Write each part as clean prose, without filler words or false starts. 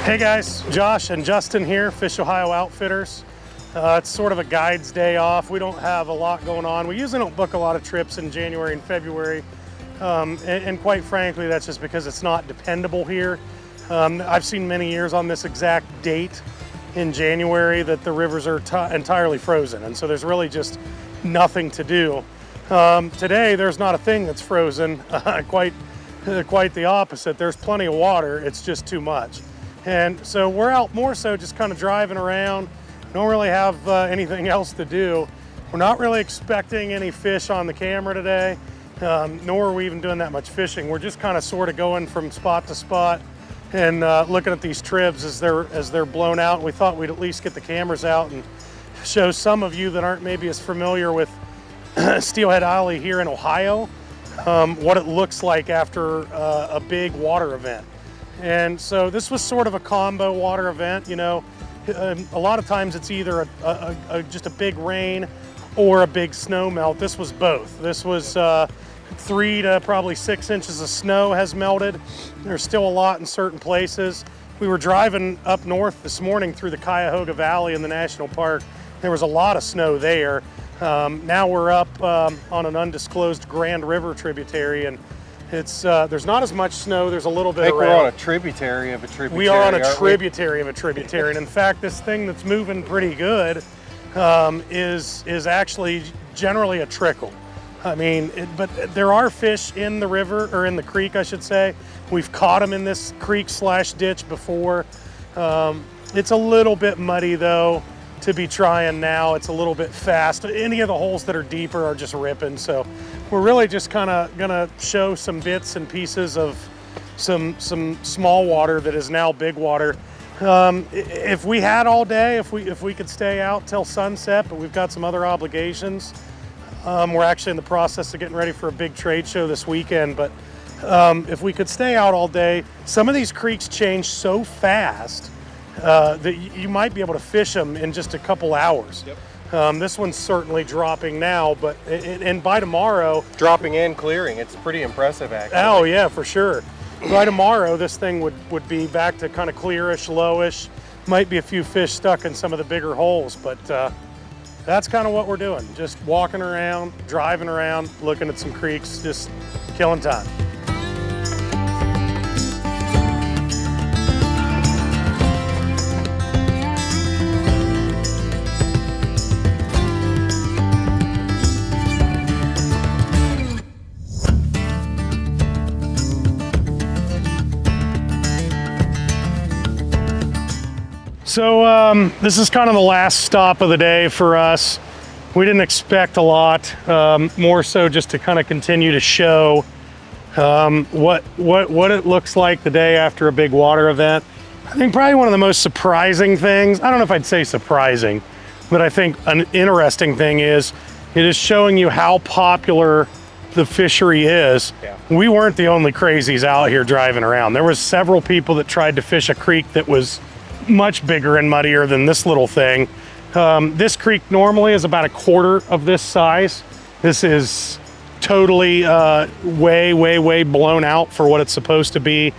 Hey guys, Josh and Justin here, Fish Ohio Outfitters. It's sort of a guide's day off. We don't have a lot going on. We usually don't book a lot of trips in January and February. And quite frankly, that's just because it's not dependable here. I've seen many years on this exact date in January that the rivers are entirely frozen. And so there's really just nothing to do. Today, there's not a thing that's frozen, quite the opposite. There's plenty of water, it's just too much. And so we're out more so just kind of driving around. Don't really have anything else to do. We're not really expecting any fish on the camera today, nor are we even doing that much fishing. We're just kind of sort of going from spot to spot and looking at these tribs as they're blown out. We thought we'd at least get the cameras out and show some of you that aren't maybe as familiar with Steelhead Alley here in Ohio, what it looks like after a big water event. And so this was sort of a combo water event. You know, a lot of times it's either just a big rain or a big snow melt. This was both. This was 3 to probably 6 inches of snow has melted. There's still a lot in certain places. We were driving up north this morning through the Cuyahoga Valley in the national park. There was a lot of snow there. Now we're up on an undisclosed Grand River tributary, and it's there's not as much snow. There's a little bit. I think around. we're on a tributary of a tributary. We are on a tributary of a tributary, and in fact, this thing that's moving pretty good is actually generally a trickle. I mean, but there are fish in the river, or in the creek, I should say. We've caught them in this creek/ditch before. It's a little bit muddy though to be trying now. It's a little bit fast. Any of the holes that are deeper are just ripping. So we're really just kind of gonna show some bits and pieces of some small water that is now big water. If we had all day, if we could stay out till sunset, but we've got some other obligations. We're actually in the process of getting ready for a big trade show this weekend, but if we could stay out all day, some of these creeks change so fast that you might be able to fish them in just a couple hours. Yep. This one's certainly dropping now, but and by tomorrow, dropping and clearing. It's pretty impressive, actually. Oh yeah, for sure. By tomorrow, this thing would be back to kind of clearish, lowish. Might be a few fish stuck in some of the bigger holes, but that's kind of what we're doing. Just walking around, driving around, looking at some creeks, just killing time. So this is kind of the last stop of the day for us. We didn't expect a lot, more so just to kind of continue to show what it looks like the day after a big water event. I think probably one of the most surprising things, I don't know if I'd say surprising, but I think an interesting thing is it is showing you how popular the fishery is. Yeah. We weren't the only crazies out here driving around. There was several people that tried to fish a creek that was much bigger and muddier than this little thing. This creek normally is about a quarter of this size. This is totally way blown out for what it's supposed to be.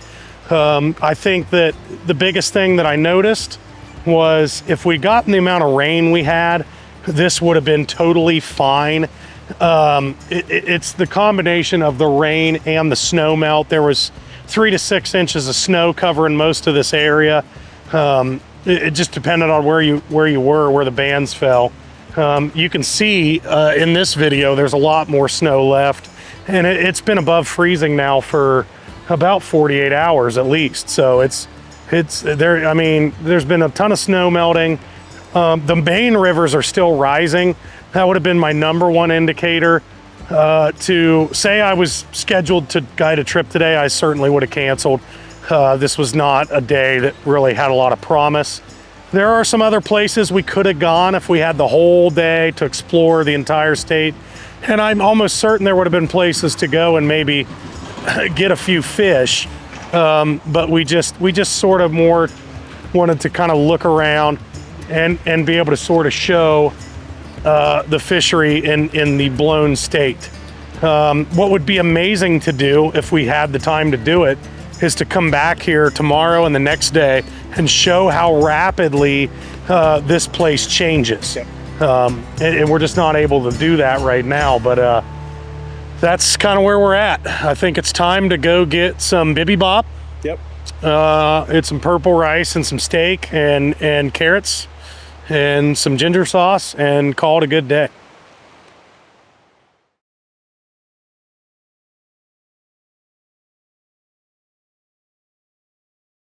I think that the biggest thing that I noticed was if we gotten the amount of rain we had, this would have been totally fine. It's the combination of the rain and the snow melt. There was 3 to 6 inches of snow covering most of this area. It just depended on where you were, where the bands fell. You can see in this video there's a lot more snow left, and it's been above freezing now for about 48 hours at least. So it's there. I mean, there's been a ton of snow melting. The main rivers are still rising. That would have been my number one indicator. To say I was scheduled to guide a trip today, I certainly would have canceled. This was not a day that really had a lot of promise. There are some other places we could have gone if we had the whole day to explore the entire state. And I'm almost certain there would have been places to go and maybe get a few fish. But we just sort of more wanted to kind of look around and be able to sort of show the fishery in the blown state. What would be amazing to do if we had the time to do it is to come back here tomorrow and the next day and show how rapidly this place changes. And we're just not able to do that right now, but that's kind of where we're at. I think it's time to go get some bibimbap. Yep. It's some purple rice and some steak and carrots and some ginger sauce and call it a good day.